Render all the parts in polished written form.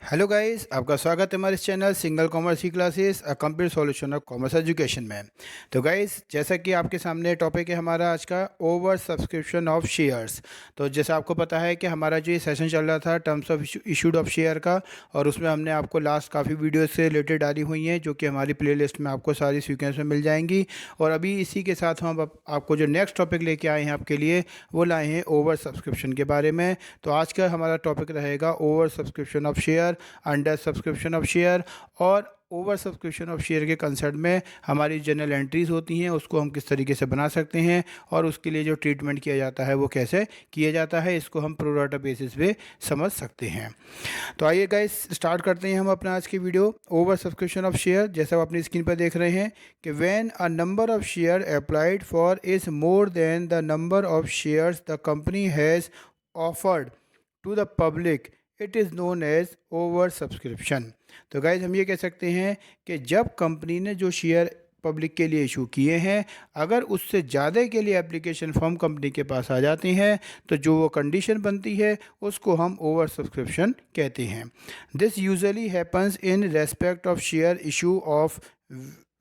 Hello guys, आपका स्वागत है हमारे इस चैनल सिंगल कॉमर्स की classes a complete solution of commerce education में। तो गाइस, जैसा कि आपके सामने टॉपिक है हमारा आज का ओवर सब्सक्रिप्शन ऑफ शेयर्स। तो जैसा आपको पता है कि हमारा जो ये सेशन चल रहा था terms of issued of share का, और उसमें हमने आपको लास्ट काफ़ी वीडियो से रिलेटेड डाली हुई हैं जो कि हमारी प्लेलिस्ट में आपको सारी सीक्वेंस में मिल जाएंगी। और अभी इसी के साथ हम आपको जो नेक्स्ट टॉपिक लेके आए हैं आपके लिए, वो लाए हैं ओवर सब्सक्रिप्शन के बारे में। तो आज का हमारा टॉपिक रहेगा over subscription of share, under subscription of share. और ओवर सब्सक्रिप्शन ऑफ शेयर के कंसेप्ट में हमारी जनरल एंट्रीज़ होती हैं, उसको हम किस तरीके से बना सकते हैं और उसके लिए जो ट्रीटमेंट किया जाता है वो कैसे किया जाता है, इसको हम प्रो राटा बेसिस पे समझ सकते हैं। तो आइए गाइस, स्टार्ट करते हैं हम अपना आज की video. Over subscription of share, जैसा आप अपनी स्क्रीन पर देख रहे हैं कि when a number of share applied for is more than the number of shares the company has offered to the public, it is known as over subscription. तो guys, हम ये कह सकते हैं कि जब कंपनी ने जो शेयर पब्लिक के लिए इशू किए हैं, अगर उससे ज़्यादा के लिए एप्लीकेशन फॉर्म कंपनी के पास आ जाती हैं, तो जो वो कंडीशन बनती है उसको हम ओवर सब्सक्रिप्शन कहते हैं। This usually happens in respect of share issue of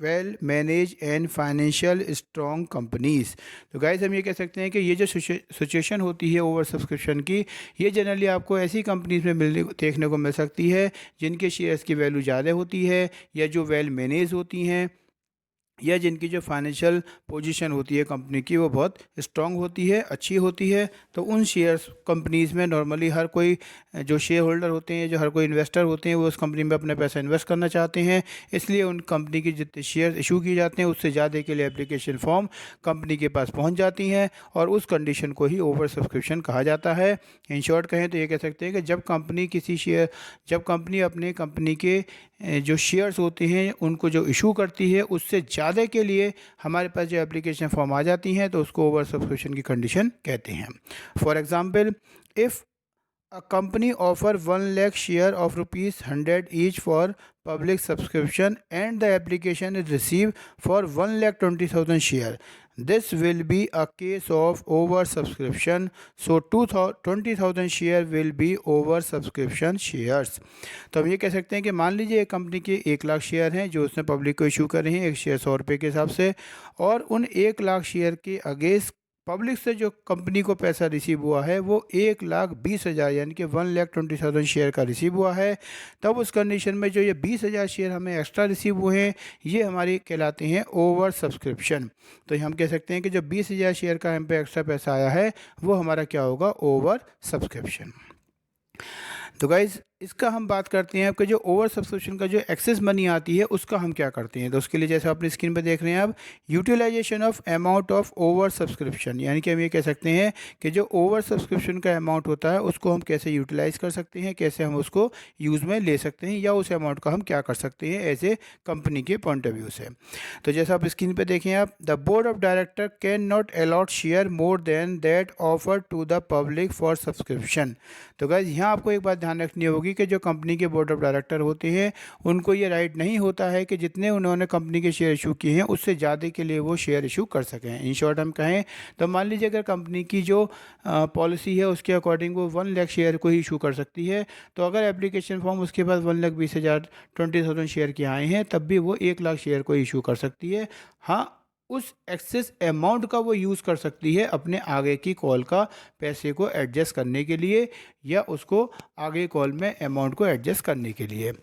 well manage and financial strong companies. तो गाइज, हम ये कह सकते हैं कि ये जो सिचुएशन होती है ओवर सब्सक्रिप्शन की, ये जनरली आपको ऐसी कंपनीज में देखने को मिल सकती है जिनके शेयर्स की वैल्यू ज़्यादा होती है, या जो वेल मैनेज होती हैं, या जिनकी जो फाइनेंशियल पोजीशन होती है कंपनी की वो बहुत स्ट्रांग होती है, अच्छी होती है। तो उन शेयर्स कंपनीज़ में नॉर्मली हर कोई जो शेयर होल्डर होते हैं, जो हर कोई इन्वेस्टर होते हैं, वो उस कंपनी में अपना पैसा इन्वेस्ट करना चाहते हैं। इसलिए उन कंपनी की जितने शेयर इशू किए जाते हैं उससे ज़्यादा के लिए एप्लीकेशन फॉर्म कंपनी के पास पहुँच जाती हैं, और उस कंडीशन को ही ओवर सब्सक्रिप्शन कहा जाता है। इन शॉर्ट कहें तो ये कह सकते हैं कि जब कंपनी अपने कंपनी के जो शेयर्स होते हैं उनको जो इशू करती है उससे ज़्यादा के लिए हमारे पास जो एप्लीकेशन फॉर्म आ जाती हैं, तो उसको ओवर सब्सक्रिप्शन की कंडीशन कहते हैं। For example, if a company offer 1 lakh share of rupees 100 each for public subscription and the application is received for 1,20,000 share. This will be a case of over subscription. So 20,000 share will be over subscription shares. तो हम ये कह सकते हैं कि मान लीजिए एक कंपनी के 1 लाख शेयर हैं जो उसने पब्लिक को इशू कर रहे हैं, एक शेयर 100 रुपये के हिसाब से, और उन 1 लाख शेयर के अगेंस्ट पब्लिक से जो कंपनी को पैसा रिसीव हुआ है वो 1,20,000 यानी कि 1,20,000 शेयर का रिसीव हुआ है। तब उस कंडीशन में जो ये 20,000 शेयर हमें एक्स्ट्रा रिसीव हुए हैं, ये हमारे कहलाते हैं ओवर सब्सक्रिप्शन। तो हम कह सकते हैं कि जो 20,000 शेयर का हम पे एक्स्ट्रा पैसा आया है वो हमारा क्या होगा, ओवर सब्सक्रिप्शन। तो गाइज़, इसका हम बात करते हैं कि जो ओवर सब्सक्रिप्शन का जो एक्सेस मनी आती है उसका हम क्या करते हैं। तो उसके लिए जैसे अपनी स्क्रीन पर देख रहे हैं आप, utilization of amount of over subscription, यानी कि हम ये कह सकते हैं कि जो ओवर सब्सक्रिप्शन का अमाउंट होता है उसको हम कैसे यूटिलाइज़ कर सकते हैं, कैसे हम उसको यूज़ में ले सकते हैं, या उस अमाउंट का हम क्या कर सकते हैं एज ए कंपनी के पॉइंट ऑफ व्यू से। तो जैसा आप स्क्रीन पर देखें आप, the board of director cannot allot share more than that offer to the public for subscription. तो गाइज, यहाँ आपको एक बात ध्यान रखनी होगी कि जो कंपनी के बोर्ड ऑफ डायरेक्टर होते हैं उनको ये राइट नहीं होता है कि जितने उन्होंने कंपनी के शेयर इशू किए हैं उससे ज़्यादा के लिए वो शेयर इशू कर सकें। इन शॉर्ट हम कहें तो मान लीजिए अगर कंपनी की जो पॉलिसी है उसके अकॉर्डिंग वो 1 लाख शेयर को ही इशू कर सकती है, तो अगर एप्लीकेशन फॉर्म उसके पास 1,20,000 20,000 शेयर के आए हैं तब भी वो 1 लाख शेयर को इशू कर सकती है। हाँ, उस एक्सेस अमाउंट का वो यूज़ कर सकती है अपने आगे की कॉल का पैसे को एडजस्ट करने के लिए, या उसको आगे कॉल में अमाउंट को एडजस्ट करने के लिए।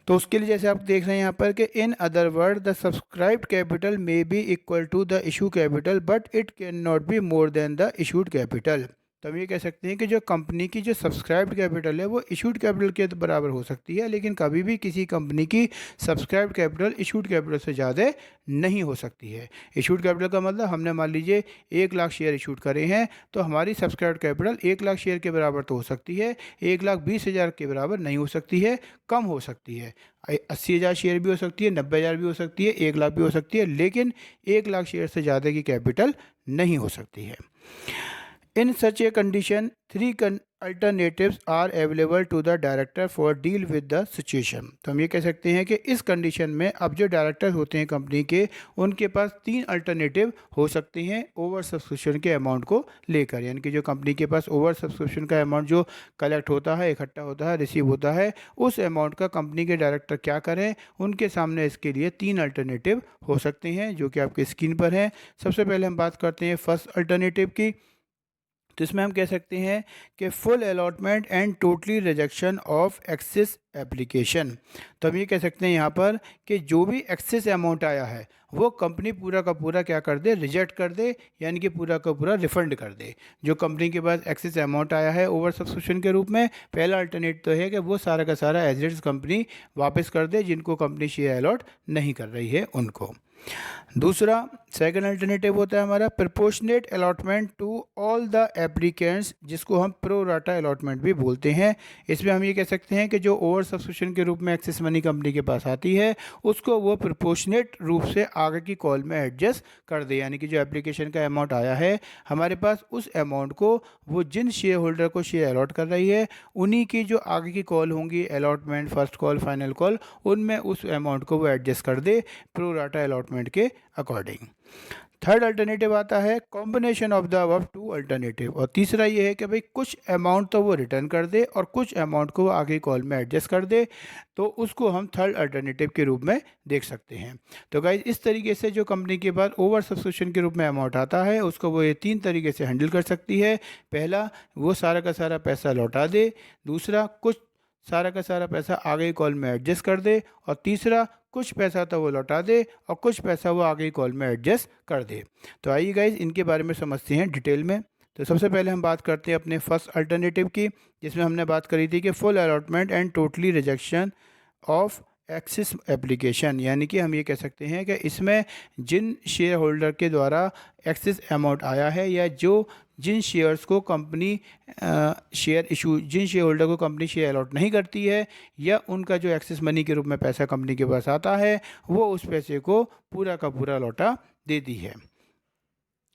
तो उसके लिए जैसे आप देख रहे हैं यहाँ पर कि in other word the subscribed capital may be equal to the issue capital but it cannot be more than the issued capital. तो हम ये कह सकते हैं कि जो कंपनी की जो सब्सक्राइब्ड कैपिटल है वो इशूड कैपिटल के बराबर हो सकती है, लेकिन कभी भी किसी कंपनी की सब्सक्राइब्ड कैपिटल इशूड कैपिटल से ज़्यादा नहीं हो सकती है। इशूड कैपिटल का मतलब, हमने मान लीजिए 1 लाख शेयर इशूड करे हैं तो हमारी सब्सक्राइब्ड कैपिटल 1 लाख शेयर के बराबर तो हो सकती है, 1,20,000 के बराबर नहीं हो सकती है, कम हो सकती है। 80,000 शेयर भी हो सकती है, 90,000 भी हो सकती है, 1 लाख भी हो सकती है, लेकिन 1 लाख शेयर से ज़्यादा की कैपिटल नहीं हो सकती है। In such a condition, three alternatives are available to the director for deal with the situation। तो हम ये कह सकते हैं कि इस कंडीशन में अब जो डायरेक्टर होते हैं कंपनी के, उनके पास तीन अल्टरनेटिव हो सकते हैं ओवर सब्सक्रिप्शन के अमाउंट को लेकर। यानी कि जो कंपनी के पास ओवर सब्सक्रिप्शन का अमाउंट जो कलेक्ट होता है, इकट्ठा होता है, रिसीव होता है, उस अमाउंट का कंपनी के डायरेक्टर क्या करें, उनके सामने इसके लिए तीन अल्टरनेटिव हो सकते हैं जो कि आपकी स्क्रीन पर हैं। सबसे पहले हम बात करते हैं फर्स्ट अल्टरनेटिव की। तो इसमें हम कह सकते हैं कि full allotment and totally rejection of excess application. तो हम ये कह सकते हैं यहाँ पर कि जो भी एक्सेस अमाउंट आया है वो कंपनी पूरा का पूरा क्या कर दे, रिजेक्ट कर दे, यानी कि पूरा का पूरा रिफंड कर दे। जो कंपनी के पास एक्सेस अमाउंट आया है ओवर सब्सक्रिप्शन के रूप में, पहला अल्टरनेट तो है कि वो सारा का सारा एसेट्स कंपनी वापस कर दे जिनको कंपनी शेयर अलॉट नहीं कर रही है उनको। दूसरा सेकंड अल्टरनेटिव होता है हमारा proportionate allotment to all the applicants, जिसको हम प्रो राटा अलॉटमेंट भी बोलते हैं। इसमें हम ये कह सकते हैं कि जो ओवर सब्सक्रिप्शन के रूप में एक्सेस मनी कंपनी के पास आती है उसको वो प्रोपोर्शनेट रूप से आगे की कॉल में एडजस्ट कर दे। यानी कि जो एप्लीकेशन का अमाउंट आया है हमारे पास, उस अमाउंट को वो जिन शेयर होल्डर को शेयर अलॉट कर रही है उन्हीं की जो आगे की कॉल होंगी, allotment, first call, final call, उनमें उस अमाउंट को वो एडजस्ट कर दे प्रो राटा अलॉटमेंट के अकॉर्डिंग। थर्ड अल्टरनेटिव आता है combination of the above two alternative. और तीसरा ये है कि भाई कुछ अमाउंट तो वो रिटर्न कर दे और कुछ अमाउंट को वो आगे कॉल में एडजस्ट कर दे, तो उसको हम थर्ड अल्टरनेटिव के रूप में देख सकते हैं। तो गाइज इस तरीके से जो कंपनी के पास ओवर सब्सक्रिप्शन के रूप में अमाउंट आता है उसको वो ये तीन तरीके से हैंडल कर सकती है। पहला, वो सारा का सारा पैसा लौटा दे। दूसरा, कुछ सारा का सारा पैसा आगे कॉल में एडजस्ट कर दे। और तीसरा, कुछ पैसा तो वो लौटा दे और कुछ पैसा वो आगे कॉल में एडजस्ट कर दे। तो आइए गाइज इनके बारे में समझते हैं डिटेल में। तो सबसे पहले हम बात करते हैं अपने फर्स्ट अल्टरनेटिव की, जिसमें हमने बात करी थी कि full allotment and totally rejection of axis application. यानी कि हम ये कह सकते हैं कि इसमें जिन शेयर होल्डर के द्वारा एक्सेस अमाउंट आया है या जो जिन शेयर्स को कंपनी शेयर इशू जिन शेयर होल्डर को कंपनी शेयर अलॉट नहीं करती है या उनका जो एक्सेस मनी के रूप में पैसा कंपनी के पास आता है वो उस पैसे को पूरा का पूरा लौटा देती है।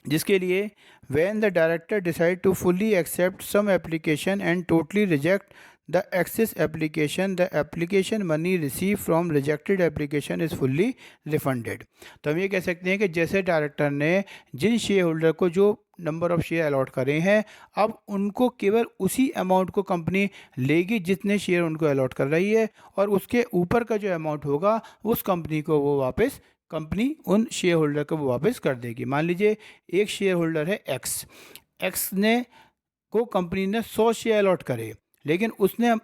जिसके लिए when the director decide to fully accept some application and totally reject the excess application, the application money receive from rejected application is fully refunded. तो हम ये कह सकते हैं कि जैसे डायरेक्टर ने जिन शेयर होल्डर को जो नंबर ऑफ़ शेयर अलॉट करे हैं, अब उनको केवल उसी अमाउंट को कंपनी लेगी जितने शेयर उनको अलॉट कर रही है, और उसके ऊपर का जो अमाउंट होगा उस कंपनी को वो वापस कंपनी उन शेयर होल्डर को वो वापस कर देगी। मान लीजिए एक शेयर होल्डर है एक्स, एक्स ने को कंपनी ने 100 शेयर अलॉट करे, लेकिन उसने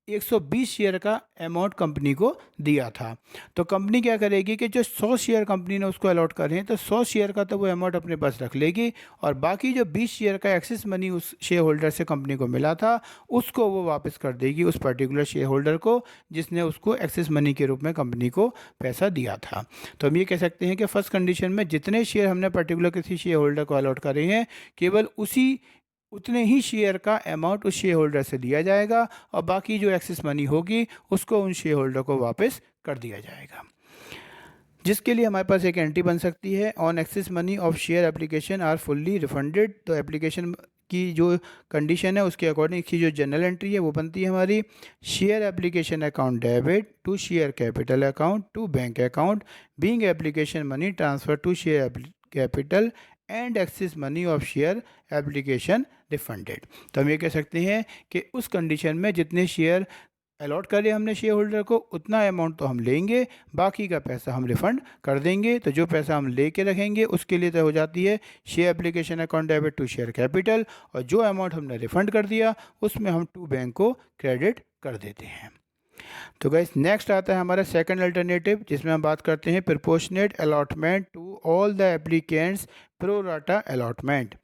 120 शेयर का अमाउंट कंपनी को दिया था। तो कंपनी क्या करेगी कि जो 100 शेयर कंपनी ने उसको अलॉट करे हैं तो 100 शेयर का तो वो अमाउंट अपने पास रख लेगी, और बाकी जो 20 शेयर का एक्सेस मनी उस शेयर होल्डर से कंपनी को मिला था उसको वो वापस कर देगी उस पर्टिकुलर शेयर होल्डर को जिसने उसको एक्सेस मनी के रूप में कंपनी को पैसा दिया था। तो हम ये कह सकते हैं कि फर्स्ट कंडीशन में जितने शेयर हमने पर्टिकुलर किसी शेयर होल्डर को अलॉट करे हैं, केवल उतने ही शेयर का अमाउंट उस शेयर होल्डर से लिया जाएगा और बाकी जो एक्सेस मनी होगी उसको उन शेयर होल्डर को वापस कर दिया जाएगा। जिसके लिए हमारे पास एक एंट्री बन सकती है on excess money of share application are fully refunded. तो एप्लीकेशन की जो कंडीशन है उसके अकॉर्डिंग इसकी जो जनरल एंट्री है वो बनती है हमारी share application account debit to share capital account to bank account being application money transfer to share capital and excess money of share application refunded. तो हम ये कह सकते हैं कि उस कंडीशन में जितने शेयर अलॉट करे हमने शेयर होल्डर को उतना अमाउंट तो हम लेंगे, बाकी का पैसा हम रिफ़ंड कर देंगे। तो जो पैसा हम ले के रखेंगे उसके लिए तो हो जाती है share application account debit to share capital, और जो अमाउंट हमने रिफ़ंड कर दिया उसमें हम टू बैंक को क्रेडिट कर देते हैं। तो गाइस नेक्स्ट आता है हमारा सेकंड अल्टरनेटिव, जिसमें हम बात करते हैं proportionate allotment to all the applicants pro rata allotment.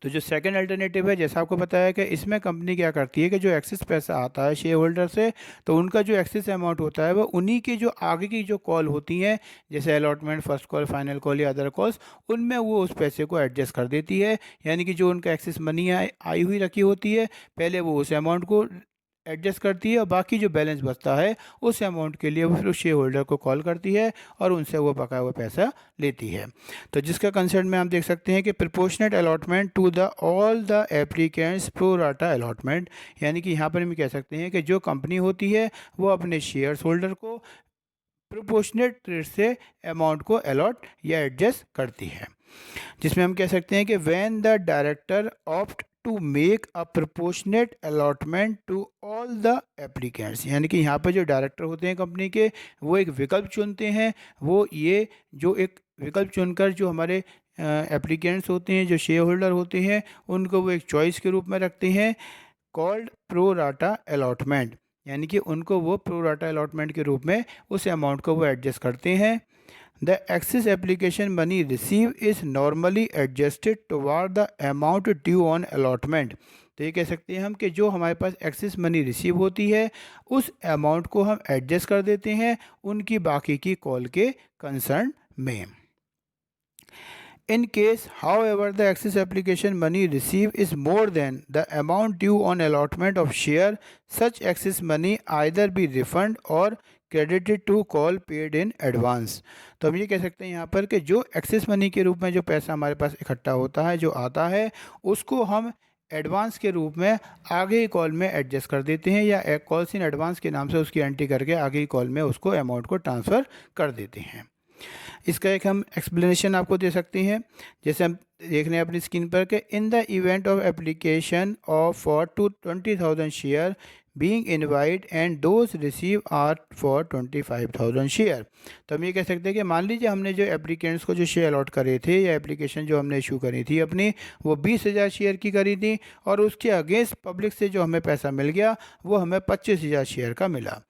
तो जो सेकंड अल्टरनेटिव है, जैसा आपको पता है कि इसमें कंपनी क्या करती है कि जो एक्सेस पैसा आता है शेयर होल्डर से, तो उनका जो एक्सेस अमाउंट होता है वो उन्हीं की जो आगे की जो कॉल होती हैं जैसे allotment, first call, final call या अदर कॉल्स, उनमें वो उस पैसे को एडजस्ट कर देती है। यानी कि जो उनका एक्सेस मनी आई हुई रखी होती है, पहले वो उस अमाउंट को एडजस्ट करती है और बाकी जो बैलेंस बचता है उस अमाउंट के लिए वो फिर उस शेयर होल्डर को कॉल करती है और उनसे वो बकाया हुआ पैसा लेती है। तो जिसका कंसेप्ट में हम देख सकते हैं कि proportionate allotment to the all the applicants pro rata allotment, यानी कि यहाँ पर हम कह सकते हैं कि जो कंपनी होती है वो अपने शेयर होल्डर को प्रोपोर्शनेट रेट से अमाउंट को अलॉट या एडजस्ट करती है। जिसमें हम कह सकते हैं कि when the director opt to make a proportionate allotment to all the applicants, यानी कि यहाँ पर जो डायरेक्टर होते हैं कंपनी के वो एक विकल्प चुनते हैं। वो ये जो एक विकल्प चुनकर जो हमारे एप्लीकेंट्स होते हैं, जो शेयर होल्डर होते हैं, उनको वो एक चॉइस के रूप में रखते हैं कॉल्ड प्रो राटा अलॉटमेंट, यानी कि उनको वो प्रो राटा अलॉटमेंट के रूप में उस अमाउंट को वो एडजस्ट करते हैं। The axis application money receive is normally adjusted toward the amount due on allotment. तो ये कह सकते हैं हम कि जो हमारे पास एक्सिस मनी रिसीव होती है उस अमाउंट को हम एडजस्ट कर देते हैं उनकी बाकी की कॉल के कंसर्न में। In case, however, the excess application money received is more than the amount due on allotment of share, such excess money either be refunded or credited to call paid in advance। तो हम ये कह सकते हैं यहाँ पर कि जो एक्सेस मनी के रूप में जो पैसा हमारे पास इकट्ठा होता है, जो आता है, उसको हम एडवांस के रूप में आगे ही कॉल में एडजस्ट कर देते हैं या एक कॉल्स इन एडवांस के नाम से उसकी एंट्री करके आगे ही कॉल में उसको अमाउंट को ट्रांसफ़र कर देते हैं। इसका एक हम एक्सप्लेनेशन आपको दे सकते हैं, जैसे हम देख रहे हैं अपनी स्क्रीन पर कि in the event of application of for 20,000 share being invite and those receive are for 25,000 share. तो हम ये कह सकते हैं कि मान लीजिए हमने जो एप्लीकेंट्स को जो शेयर अलॉट करे थे या एप्लीकेशन जो हमने इशू करी थी अपनी, वो 20,000 शेयर की करी थी और उसके अगेंस्ट पब्लिक से जो हमें पैसा मिल गया वो हमें 25,000 शेयर का मिला।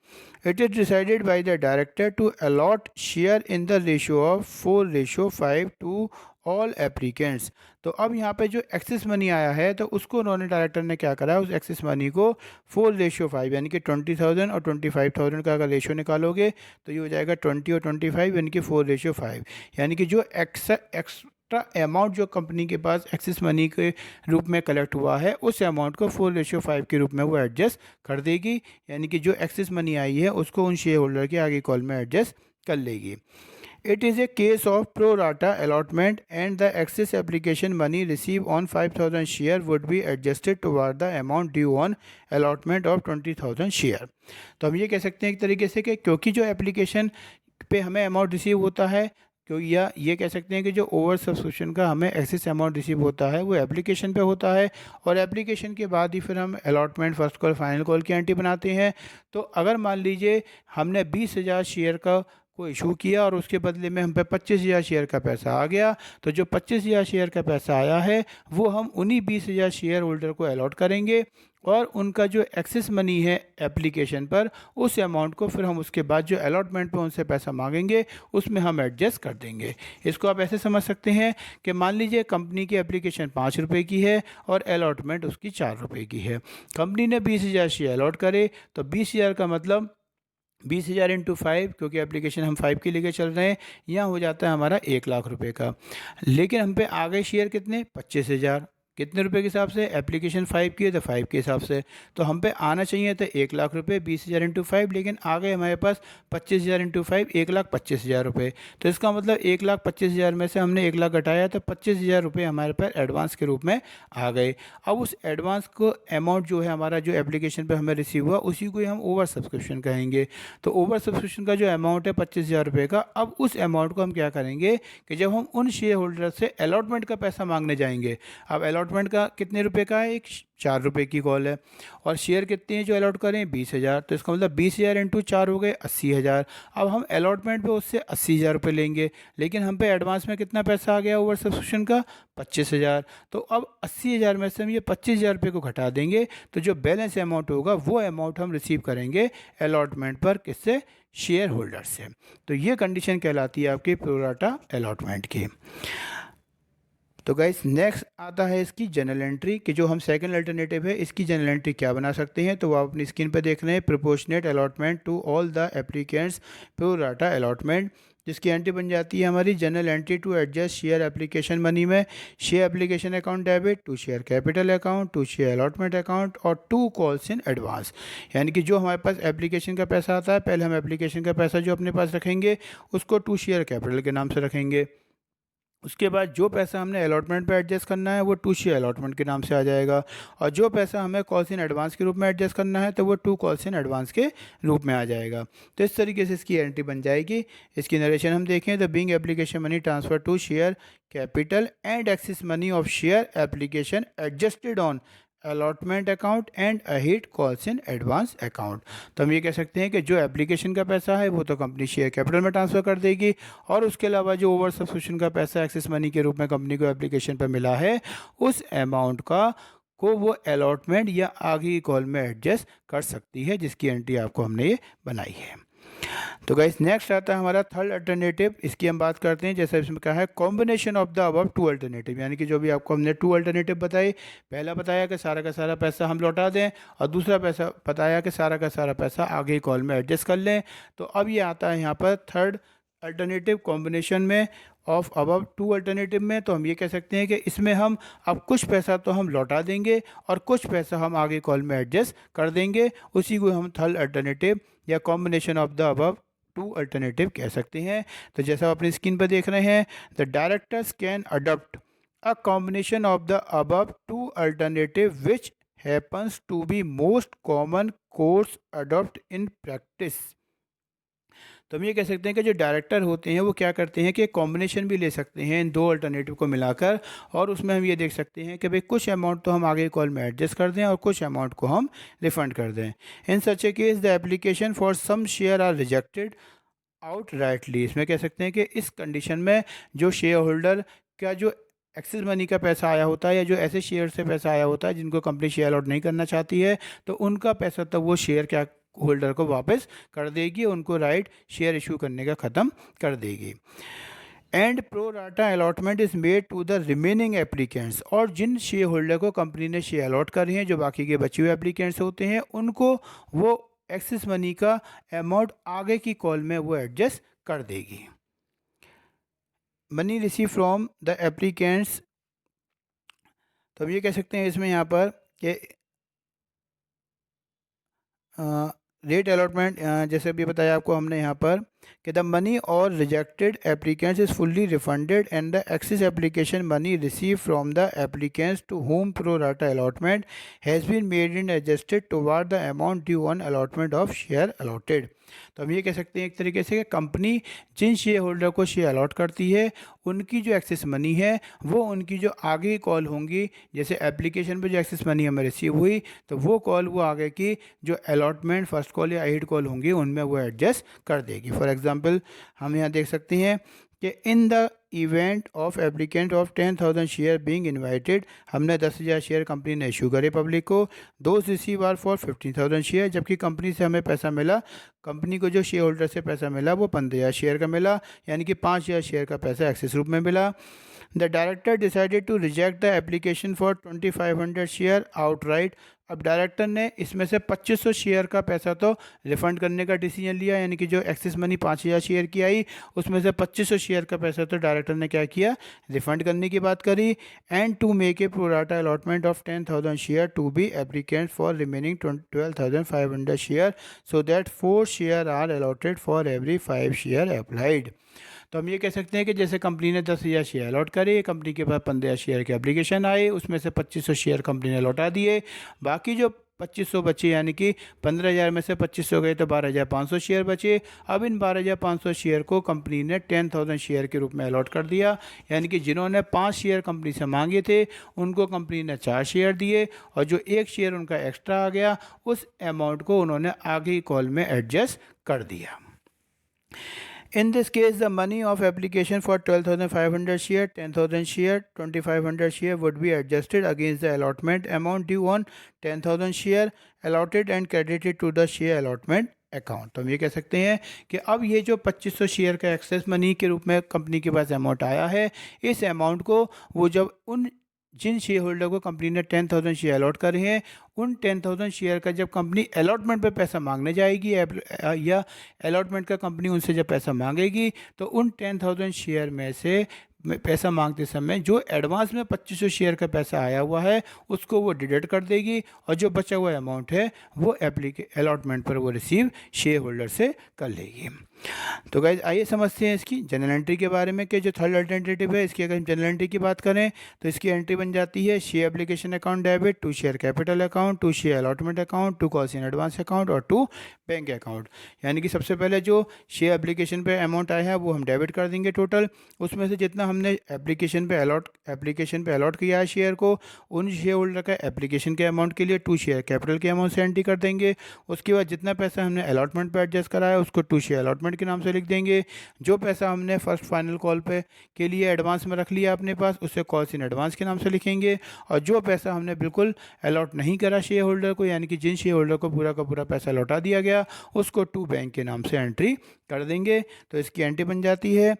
It is decided by the director to allot share in the ratio of 4:5 to all applicants। तो अब यहाँ पे जो एक्सेस मनी आया है तो उसको उन्होंने डायरेक्टर ने क्या करा, उस एक्सेस मनी को 4:5 यानी कि 20,000 और 25,000 का अगर रेशो निकालोगे तो ये हो जाएगा 20 और 25 यानी कि 4:5, यानी कि जो एक्स्ट्रा अमाउंट जो कंपनी के पास एक्सेस मनी के रूप में कलेक्ट हुआ है उस अमाउंट को 4:5 के रूप में वो एडजस्ट कर देगी, यानी कि जो एक्सेस मनी आई है उसको उन शेयर होल्डर के आगे कॉल में एडजस्ट कर लेगी। It is a case of pro rata allotment and the excess application money received on 5,000 share would be adjusted toward the amount due on allotment of 20,000 share। तो हम ये कह सकते हैं एक तरीके से कि क्योंकि जो एप्लीकेशन पे हमें अमाउंट रिसीव होता है, क्योंकि या ये कह सकते हैं कि जो ओवर सब्सक्रिप्शन का हमें एक्सेस अमाउंट रिसीव होता है वो एप्लीकेशन पे होता है और एप्लीकेशन के बाद ही फिर हम allotment first call final call की एंट्री बनाते हैं। तो अगर मान लीजिए हमने 20,000 शेयर का को इशू किया और उसके बदले में हम पे 25,000 शेयर का पैसा आ गया, तो जो 25,000 शेयर का पैसा आया है वो हम उन्हीं 20,000 शेयर होल्डर को अलॉट करेंगे और उनका जो एक्सेस मनी है एप्लीकेशन पर उस अमाउंट को फिर हम उसके बाद जो अलॉटमेंट पे उनसे पैसा मांगेंगे उसमें हम एडजस्ट कर देंगे। इसको आप ऐसे समझ सकते हैं कि मान लीजिए कंपनी की एप्लीकेशन 5 रुपये की है और अलॉटमेंट उसकी 4 रुपये की है। कंपनी ने 20,000 शेयर अलॉट करे तो 20,000 का मतलब 20,000 इंटू 5, क्योंकि एप्लीकेशन हम 5 के लेके चल रहे हैं, यहाँ हो जाता है हमारा 1,00,000 रुपये का। लेकिन हम पे आ गए शेयर कितने, 25,000। कितने रुपए के हिसाब से, एप्लीकेशन 5 की है तो 5 के हिसाब से। तो हम पे आना चाहिए था 1,00,000 रुपये 20,000 इंटू 5, लेकिन आ गए हमारे पास 25,000 इंटू 5 1,25,000 रुपये। तो इसका मतलब 1,25,000 में से हमने 1,00,000 घटाया तो 25,000 रुपये हमारे पास एडवांस के रूप में आ गए। अब उस एडवांस को अमाउंट जो है हमारा जो एप्लीकेशन पर हमें रिसीव हुआ उसी को ही हम ओवर सब्सक्रिप्शन कहेंगे। तो ओवर सब्सक्रिप्शन का जो अमाउंट है 25,000 रुपये का, अब उस अमाउंट को हम क्या करेंगे कि जब हम उन शेयर होल्डर से अलॉटमेंट का पैसा मांगने जाएंगे, अब अलॉटमेंट का कितने रुपए का है, एक 4 रुपये की कॉल है और शेयर कितने हैं जो अलॉट करें 20,000, तो इसका मतलब 20,000 इंटू 4 हो गए 80,000। अब हम अलॉटमेंट पे उससे 80,000 रुपये लेंगे, लेकिन हम पे एडवांस में कितना पैसा आ गया ओवर सब्सक्रिप्शन का 25,000। तो अब 80,000 में से हम ये 25,000 रुपये को घटा देंगे तो जो बैलेंस अमाउंट होगा वो अमाउंट हम रिसीव करेंगे अलॉटमेंट पर, किससे, शेयर होल्डर से। तो ये कंडीशन कहलाती है आपकी प्रो राटा अलॉटमेंट की। तो गाइस नेक्स्ट आता है इसकी जनरल एंट्री कि जो हम सेकंड अल्टरनेटिव है इसकी जनरल एंट्री क्या बना सकते हैं। तो वो आप अपनी स्क्रीन पर देख रहे हैं, proportionate allotment to all the applicants pro rata allotment. जिसकी एंट्री बन जाती है हमारी general entry to adjust share application money में share application account debit, to share capital account, to share allotment account और टू कॉल्स इन एडवांस। यानी कि जो हमारे पास एप्लीकेशन का पैसा आता है, पहले हम एप्लीकेशन का पैसा जो अपने पास रखेंगे उसको टू शेयर कैपिटल के नाम से रखेंगे। उसके बाद जो पैसा हमने अलॉटमेंट पे एडजस्ट करना है वो टू शेयर अलॉटमेंट के नाम से आ जाएगा, और जो पैसा हमें कॉल्स इन एडवांस के रूप में एडजस्ट करना है तो वो टू कॉल्स इन एडवांस के रूप में आ जाएगा। तो इस तरीके से इसकी एंट्री बन जाएगी। इसकी नरेशन हम देखें तो being application money transfer to share capital and excess money of share application adjusted on allotment account and अहिट कॉल्स इन एडवांस अकाउंट। तो हम ये कह सकते हैं कि जो एप्लीकेशन का पैसा है वो तो कंपनी शेयर कैपिटल में ट्रांसफ़र कर देगी, और उसके अलावा जो ओवर सब्सक्रिप्शन का पैसा एक्सेस मनी के रूप में कंपनी को एप्लीकेशन पर मिला है उस अमाउंट को वो अलॉटमेंट या आगे की कॉल में एडजस्ट कर सकती है, जिसकी एंट्री आपको हमने ये बनाई है। तो गाइस नेक्स्ट आता है हमारा थर्ड अल्टरनेटिव। इसकी हम बात करते हैं, जैसे इसमें कहा है combination of the above two alternative, यानी कि जो भी आपको हमने टू अल्टरनेटिव बताए, पहला बताया कि सारा का सारा पैसा हम लौटा दें, और दूसरा पैसा बताया कि सारा का सारा पैसा आगे कॉल में एडजस्ट कर लें। तो अब ये आता है यहाँ पर थर्ड अल्टरनेटिव कॉम्बिनेशन में ऑफ अबव टू अल्टरनेटिव में। तो हम ये कह सकते हैं कि इसमें हम अब कुछ पैसा तो हम लौटा देंगे और कुछ पैसा हम आगे कॉल में एडजस्ट कर देंगे, उसी को हम थर्ड अल्टरनेटिव या combination of the above two alternative कह सकते हैं। तो जैसा आप अपनी स्क्रीन पर देख रहे हैं, the directors can adopt a combination of the above two alternative which happens to be most common course adopt in practice. तो हम ये कह सकते हैं कि जो डायरेक्टर होते हैं वो क्या करते हैं कि कॉम्बिनेशन भी ले सकते हैं इन दो अल्टरनेटिव को मिलाकर, और उसमें हम ये देख सकते हैं कि भाई कुछ अमाउंट तो हम आगे कॉल में एडजस्ट कर दें और कुछ अमाउंट को हम रिफंड कर दें। In such a case the application for some share are rejected outrightly. इसमें कह सकते हैं कि इस कंडीशन में जो शेयर होल्डर का जो एक्सेस मनी का पैसा आया होता है या जो ऐसे शेयर से पैसा आया होता है जिनको कंपनी शेयर अलॉट नहीं करना चाहती है, तो उनका पैसा तो वो शेयर क्या होल्डर को वापस कर देगी, उनको राइट शेयर इशू करने का ख़त्म कर देगी। And pro rata allotment is made to the remaining applicants, और जिन शेयर होल्डर को कंपनी ने शेयर अलॉट कर रहे हैं, जो बाकी के बचे हुए एप्लीकेंट्स होते हैं, उनको वो एक्सेस मनी का अमाउंट आगे की कॉल में वो एडजस्ट कर देगी। Money receive from the applicants, तो हम ये कह सकते हैं इसमें यहाँ पर कि रेट अलॉटमेंट जैसे अभी बताया आपको हमने यहाँ पर कि द मनी और rejected applicants is fully refunded and the excess application money receive from the applicants to whom pro rata allotment has been made in adjusted toward the amount due on allotment of share allotted. तो हम ये कह सकते हैं एक तरीके से कि कंपनी जिन शेयर होल्डर को शेयर अलॉट करती है उनकी जो एक्सेस मनी है वो उनकी जो आगे कॉल होंगी, जैसे एप्लीकेशन पे जो एक्सेस मनी हमें रिसीव हुई तो वो कॉल वो आगे की जो अलॉटमेंट फर्स्ट कॉल या अहिट कॉल होंगी उनमें वो एडजस्ट कर देगी। फॉर एग्जांपल हम यहाँ देख सकते हैं कि in the event of applicant of 10,000 share being invited, हमने 10,000 शेयर कंपनी ने इशू करे पब्लिक को, those receive are for 15,000 share, जबकि कंपनी से हमें पैसा मिला, कंपनी को जो शेयर होल्डर से पैसा मिला वो 15,000 शेयर का मिला, यानी कि 5,000 शेयर का पैसा एक्सेस रूप में मिला। The director decided to reject the application for 2,500 share outright. अब डायरेक्टर ने इसमें से 2,500 शेयर का पैसा तो रिफ़ंड करने का डिसीजन लिया, यानी कि जो एक्सेस मनी 5,000 शेयर की आई उसमें से 2,500 शेयर का पैसा तो डायरेक्टर ने क्या किया, रिफ़ंड करने की बात करी। And to make a pro rata allotment of 10,000 share to be applicant for remaining 12,500 share so that 4 share are allotted for every 5 share applied. तो हम ये कह सकते हैं कि जैसे कंपनी ने 10,000 शेयर अलॉट करे, कंपनी के पास 15,000 शेयर के एप्लीकेशन आए, उसमें से 2,500 शेयर कंपनी ने लौटा दिए, बाकी जो 2,500 बचे यानी कि 15,000 में से 2,500 गए तो 12,500 शेयर बचे। अब इन 12,500 शेयर को कंपनी ने 10,000 शेयर के रूप में अलॉट कर दिया, यानी कि जिन्होंने 5 शेयर कंपनी से मांगे थे उनको कंपनी ने 4 शेयर दिए, और जो 1 शेयर उनका एक्स्ट्रा आ गया उस अमाउंट को उन्होंने आगे कॉल में एडजस्ट कर दिया। In this case, the money of application for 12,500 share, 10,000 share, 2,500 share would be adjusted against the allotment amount due on 10,000 share allotted and credited to the share allotment account. तो हम ये कह सकते हैं कि अब ये जो 2,500 शेयर का एक्सेस मनी के रूप में कंपनी के पास अमाउंट आया है, इस अमाउंट को वो जब उन जिन शेयर होल्डर को कंपनी ने 10,000 शेयर अलॉट करे हैं, उन 10,000 शेयर का जब कंपनी अलॉटमेंट पे पैसा मांगने जाएगी या अलॉटमेंट का कंपनी उनसे जब पैसा मांगेगी, तो उन 10,000 शेयर में से पैसा मांगते समय जो एडवांस में 2500 शेयर का पैसा आया हुआ है उसको वो डिडक्ट कर देगी, और जो बचा हुआ अमाउंट है वो अलॉटमेंट पर वो रिसीव शेयर होल्डर से कर लेगी। तो गाइज आइए समझते हैं इसकी जनरल एंट्री के बारे में कि जो थर्ड अल्टरनेटिव है इसकी अगर हम जनरल एंट्री की बात करें तो इसकी एंट्री बन जाती है share application account debit, to share capital account, to share allotment account, to calls in advance account और टू बैंक अकाउंट। यानी कि सबसे पहले जो शेयर एप्लीकेशन पे अमाउंट आया है वो हम डेबिट कर देंगे टोटल, उसमें से जितना हमने एप्लीकेशन पे अलॉट किया है शेयर को, उन शेयर होल्डर का एप्लीकेशन के अमाउंट के लिए टू शेयर कैपिटल के अमाउंट से एंट्री कर देंगे। उसके बाद जितना पैसा हमने अलॉटमेंट पे एडजस्ट करा है उसको टू शेयर अलॉटमेंट के नाम से लिख देंगे। जो पैसा हमने फर्स्ट फाइनल कॉल पे के लिए एडवांस में रख लिया अपने पास उसे कॉल्स इन एडवांस के नाम से लिखेंगे। और जो पैसा हमने बिल्कुल अलॉट नहीं करा शेयर होल्डर को, यानी कि जिन शेयर होल्डर को पूरा का पूरा पैसा लौटा दिया गया, उसको टू बैंक के नाम से एंट्री कर देंगे। तो इसकी एंट्री बन जाती है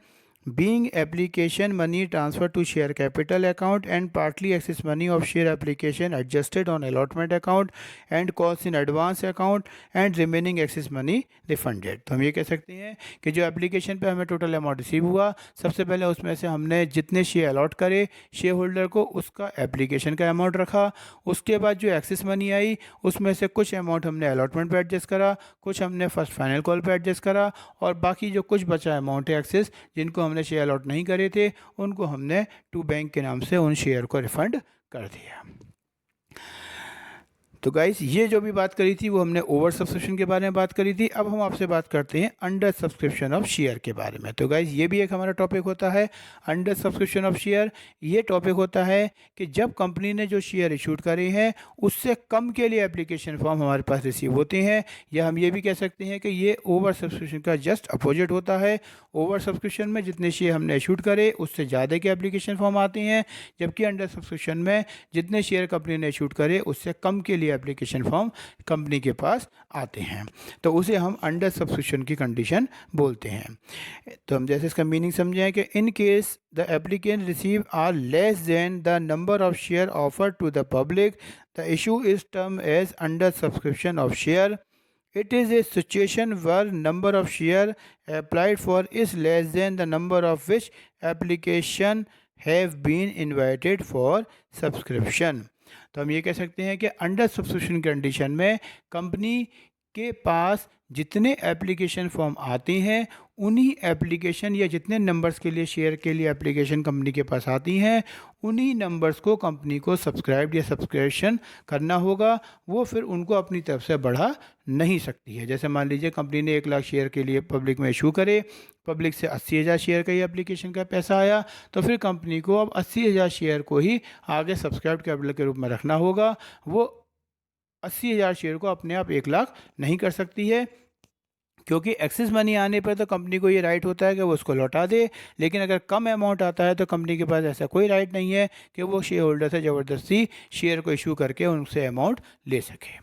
being application money transfer to share capital account and partly excess money of share application adjusted on allotment account and costs in advance account and remaining excess money refunded। तो हम ये कह सकते हैं कि जो एप्लीकेशन पे हमें टोटल अमाउंट रिसीव हुआ, सबसे पहले उसमें से हमने जितने शेयर अलॉट करे शेयर होल्डर को उसका एप्लीकेशन का अमाउंट रखा। उसके बाद जो एक्सेस मनी आई उसमें से कुछ अमाउंट हमने अलॉटमेंट पे एडजस्ट करा, कुछ हमने फर्स्ट फाइनल कॉल पे एडजस्ट करा, और बाकी जो कुछ बचा अमाउंट है एक्सेस जिनको हमने शेयर अलॉट नहीं करे थे उनको हमने टू बैंक के नाम से उन शेयर को रिफंड कर दिया। तो गाइस ये जो भी बात करी थी वो हमने ओवर सब्सक्रिप्शन के बारे में बात करी थी। अब हम आपसे बात करते हैं अंडर सब्सक्रिप्शन ऑफ शेयर के बारे में। तो गाइस ये भी एक हमारा टॉपिक होता है अंडर सब्सक्रिप्शन ऑफ शेयर। ये टॉपिक होता है कि जब कंपनी ने जो शेयर इशूड करे हैं उससे कम के लिए एप्लीकेशन फॉर्म हमारे पास रिसीव होते हैं, या हम ये भी कह सकते हैं कि ये ओवर सब्सक्रिप्शन का जस्ट अपोजिट होता है। ओवर सब्सक्रिप्शन में जितने शेयर हमने इशूड करे उससे ज़्यादा के एप्लीकेशन फॉर्म आते हैं, जबकि अंडर सब्सक्रिप्शन में जितने शेयर कंपनी ने इशूड करे उससे कम के लिए एप्लीकेशन फॉर्म कंपनी के पास आते हैं, तो उसे हम अंडर सब्सक्रिप्शन की कंडीशन बोलते हैं। तो हम जैसे इसका मीनिंग समझें कि in case the applicant receive are less than the number of share offered to the public, the issue is term as under subscription of share. It is a situation where number of share applied for is less than the number of which application have been invited for subscription। तो हम ये कह सकते हैं कि under subscription condition में company के पास जितने एप्लीकेशन फॉर्म आते हैं उन्हीं एप्लीकेशन या जितने नंबर्स के लिए शेयर के लिए एप्लीकेशन कंपनी के पास आती हैं उन्हीं नंबर्स को कंपनी को सब्सक्राइब या सब्सक्रिप्शन करना होगा। वो फिर उनको अपनी तरफ से बढ़ा नहीं सकती है। जैसे मान लीजिए कंपनी ने 1 लाख शेयर के लिए पब्लिक में इशू करे, पब्लिक से 80,000 शेयर का ही एप्लीकेशन का पैसा आया, तो फिर कंपनी को अब 80,000 शेयर को ही आगे सब्सक्राइब कैपिटल के रूप में रखना होगा। वो 80,000 शेयर को अपने आप 1 लाख नहीं कर सकती है, क्योंकि एक्सेस मनी आने पर तो कंपनी को ये राइट होता है कि वो उसको लौटा दे, लेकिन अगर कम अमाउंट आता है तो कंपनी के पास ऐसा कोई राइट नहीं है कि वो शेयर होल्डर से ज़बरदस्ती शेयर को इशू करके उनसे अमाउंट ले सके।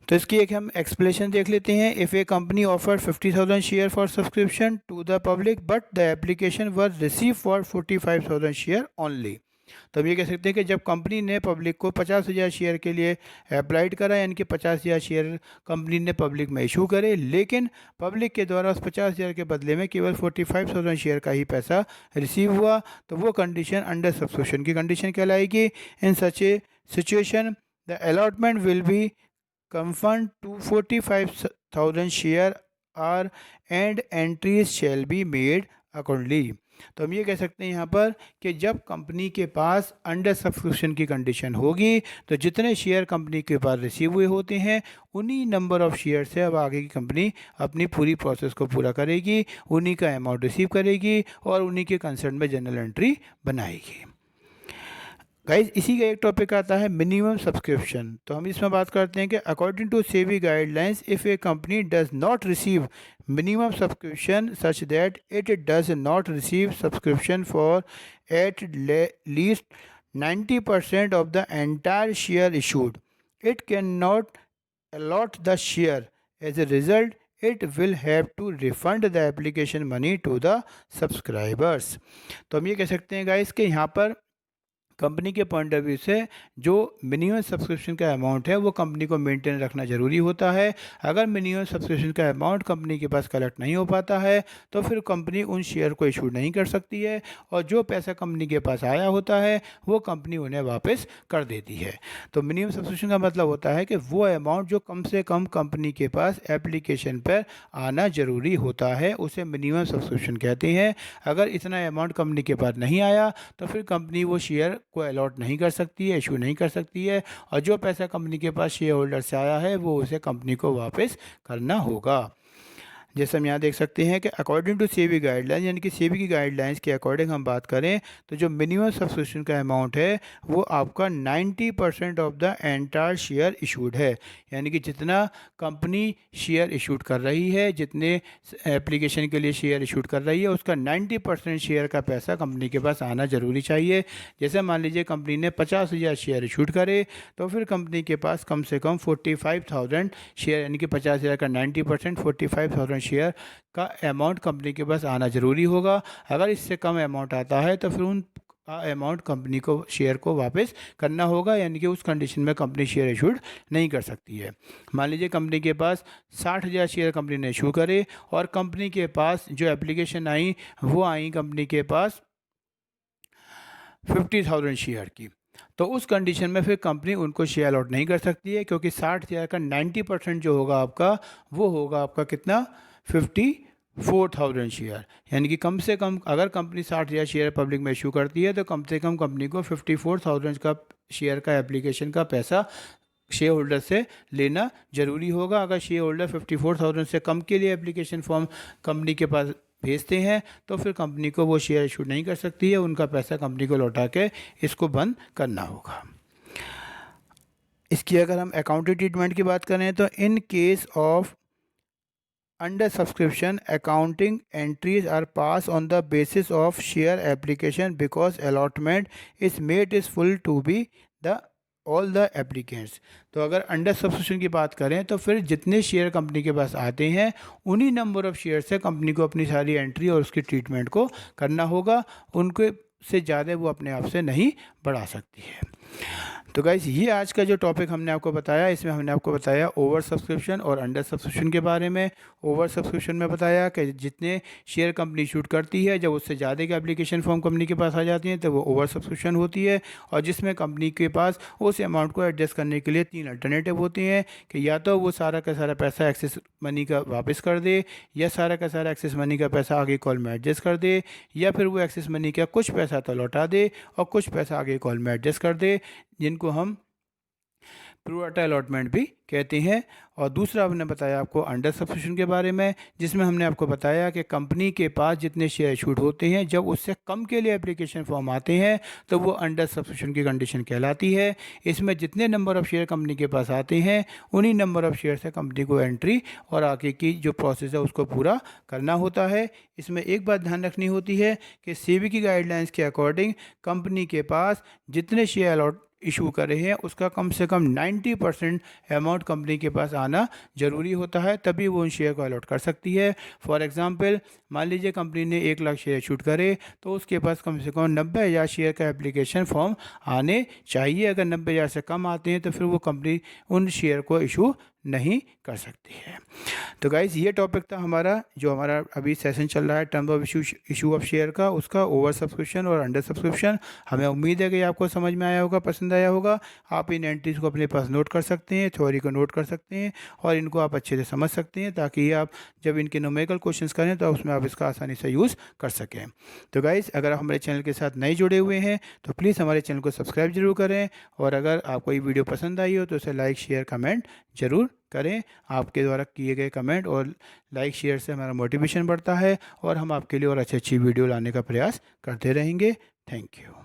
तो इसकी एक हम एक्सप्लेनेशन देख लेते हैं। If a company offer 50,000 share for subscription to the public but the application were receive for 45,000 share only. तो हम ये कह सकते हैं कि जब कंपनी ने पब्लिक को 50,000 शेयर के लिए अप्लाइड करा, यानी कि 50,000 शेयर कंपनी ने पब्लिक में इशू करे, लेकिन पब्लिक के द्वारा उस 50,000 के बदले में केवल 45,000 शेयर का ही पैसा रिसीव हुआ, तो वो कंडीशन अंडर सब्सक्रिप्शन की कंडीशन कहलाएगी। In such a situation the allotment will be confined to 45,000 share are and entries shall be made accordingly। तो हम ये कह सकते हैं यहाँ पर कि जब कंपनी के पास अंडर सब्सक्रिप्शन की कंडीशन होगी तो जितने शेयर कंपनी के पास रिसीव हुए होते हैं उन्हीं नंबर ऑफ़ शेयर से अब आगे की कंपनी अपनी पूरी प्रोसेस को पूरा करेगी, उन्हीं का अमाउंट रिसीव करेगी और उन्हीं के कंसर्न में जनरल एंट्री बनाएगी। गाइज इसी का एक टॉपिक आता है मिनिमम सब्सक्रिप्शन। तो हम इसमें बात करते हैं कि according to SEBI guidelines if a company does not receive minimum subscription such that it does not receive subscription for at least 90% of the entire share issued, it cannot allot the share. As a result it will have to refund the application money to the subscribers। तो हम ये कह सकते हैं guys कि यहाँ पर company के पॉइंट ऑफ व्यू से जो मिनिमम सब्सक्रिप्शन का अमाउंट है वो कंपनी को मेंटेन रखना ज़रूरी होता है। अगर मिनिमम सब्सक्रिप्शन का अमाउंट कंपनी के पास कलेक्ट नहीं हो पाता है तो फिर कंपनी उन शेयर को इशू नहीं कर सकती है और जो पैसा कंपनी के पास आया होता है वो कंपनी उन्हें वापस कर देती है। तो मिनिमम सब्सक्रिप्शन का मतलब होता है कि वो अमाउंट जो कम से कम कंपनी के पास एप्लीकेशन पर आना ज़रूरी होता है उसे मिनिमम सब्सक्रिप्शन कहते हैं। अगर इतना अमाउंट कंपनी के पास नहीं आया तो फिर कंपनी वो शेयर को अलॉट नहीं कर सकती है, इशू नहीं कर सकती है और जो पैसा कंपनी के पास शेयर होल्डर से आया है वो उसे कंपनी को वापस करना होगा। जैसे हम यहाँ देख सकते हैं कि अकॉर्डिंग टू सेबी गाइडलाइन, यानी कि सेबी की गाइडलाइंस के अकॉर्डिंग हम बात करें तो जो मिनिमम सब्सक्रिप्शन का अमाउंट है वो आपका 90% of the entire share issued है। यानी कि जितना कंपनी शेयर इशूड कर रही है, जितने एप्लीकेशन के लिए शेयर इशूड कर रही है, उसका 90% शेयर का पैसा कंपनी के पास आना ज़रूरी चाहिए। जैसे मान लीजिए कंपनी ने 50,000 शेयर इशूड करे तो फिर कंपनी के पास कम से कम 45,000 शेयर, यानी कि 50,000 का 90% 45,000 शेयर का अमाउंट कंपनी के पास आना ज़रूरी होगा। अगर इससे कम अमाउंट आता है तो फिर उन अमाउंट कंपनी को शेयर को वापस करना होगा, यानी कि उस कंडीशन में कंपनी शेयर इशूड नहीं कर सकती है। मान लीजिए कंपनी के पास 60,000 शेयर कंपनी ने इशू करे और कंपनी के पास जो एप्लीकेशन आई वो आई कंपनी के पास 50,000 शेयर की, तो उस कंडीशन में फिर कंपनी उनको शेयर अलॉट नहीं कर सकती है, क्योंकि 60,000 का 90% जो होगा आपका वो होगा आपका कितना 54,000 शेयर। यानी कि कम से कम अगर कंपनी 60,000 शेयर पब्लिक में इशू करती है तो कम से कम कंपनी को 54,000 का शेयर का एप्लीकेशन का पैसा शेयर होल्डर से लेना ज़रूरी होगा। अगर शेयर होल्डर 54,000 से कम के लिए एप्लीकेशन फॉर्म कंपनी के पास भेजते हैं तो फिर कंपनी को वो शेयर इशू नहीं कर सकती है, उनका पैसा कंपनी को लौटा के इसको बंद करना होगा। इसकी अगर हम अकाउंटिंग ट्रीटमेंट की बात करें तो in case of under subscription accounting entries are pass on the basis of share application because allotment is made is full to be the all the applicants. तो अगर अंडर सब्सक्रिप्शन की बात करें तो फिर जितने शेयर कंपनी के पास आते हैं उन्हीं नंबर ऑफ़ शेयर से कंपनी को अपनी सारी एंट्री और उसकी ट्रीटमेंट को करना होगा, उनके से ज़्यादा वो अपने आप से नहीं बढ़ा सकती है। तो गाइस ये आज का जो टॉपिक हमने आपको बताया, इसमें हमने आपको बताया ओवर सब्सक्रिप्शन और अंडर सब्सक्रिप्शन के बारे में। ओवर सब्सक्रिप्शन में बताया कि जितने शेयर कंपनी इशू करती है जब उससे ज़्यादा के एप्लीकेशन फॉर्म कंपनी के पास आ जाती हैं तो वो ओवर सब्सक्रिप्शन होती है, और जिसमें कंपनी के पास उस अमाउंट को एडजस्ट करने के लिए 3 अल्टरनेटिव होती हैं कि या तो वो सारा का सारा पैसा एक्सेस मनी का वापस कर दे, या सारा का सारा एक्सेस मनी का पैसा आगे कॉल में एडजस्ट कर दे, या फिर वो एक्सेस मनी का कुछ पैसा तो लौटा दे और कुछ पैसा आगे कॉल में एडजस्ट कर दे, जिनको हम प्रो राटा अलॉटमेंट भी कहते हैं। और दूसरा हमने बताया आपको अंडर सब्सक्रिप्शन के बारे में, जिसमें हमने आपको बताया कि कंपनी के पास जितने शेयर इशूड होते हैं जब उससे कम के लिए एप्लीकेशन फॉर्म आते हैं तो वो अंडर सब्सक्रिप्शन की कंडीशन कहलाती है। इसमें जितने नंबर ऑफ़ शेयर कंपनी के पास आते हैं उन्हीं नंबर ऑफ़ शेयर से कंपनी को एंट्री और आगे की जो प्रोसेस है उसको पूरा करना होता है। इसमें एक बात ध्यान रखनी होती है कि सेबी की गाइडलाइंस के अकॉर्डिंग कंपनी के पास जितने शेयर अलॉट इशू कर रहे हैं उसका कम से कम 90% अमाउंट कंपनी के पास आना ज़रूरी होता है, तभी वो उन शेयर को अलॉट कर सकती है। फॉर एग्जांपल मान लीजिए कंपनी ने 1 लाख शेयर इशूट करे तो उसके पास कम से कम 90,000 शेयर का एप्लीकेशन फॉर्म आने चाहिए। अगर 90,000 से कम आते हैं तो फिर वो कंपनी उन शेयर को इशू नहीं कर सकती है। तो गाइज़ ये टॉपिक था हमारा, जो हमारा अभी सेशन चल रहा है term of issue of share का, उसका ओवर सब्सक्रिप्शन और अंडर सब्सक्रिप्शन। हमें उम्मीद है कि आपको समझ में आया होगा, पसंद आया होगा। आप इन एंट्रीज़ को अपने पास नोट कर सकते हैं, थ्योरी को नोट कर सकते हैं और इनको आप अच्छे से समझ सकते हैं, ताकि आप जब इनके न्यूमेरिकल क्वेश्चंस करें तो उसमें आप इसका आसानी से यूज़ कर सकें। तो गाइज़ अगर आप हमारे चैनल के साथ नए जुड़े हुए हैं तो प्लीज़ हमारे चैनल को सब्सक्राइब जरूर करें, और अगर आपको ये वीडियो पसंद आई हो तो उसे लाइक शेयर कमेंट ज़रूर करें। आपके द्वारा किए गए कमेंट और लाइक शेयर से हमारा मोटिवेशन बढ़ता है और हम आपके लिए और अच्छी अच्छी वीडियो लाने का प्रयास करते रहेंगे। Thank you.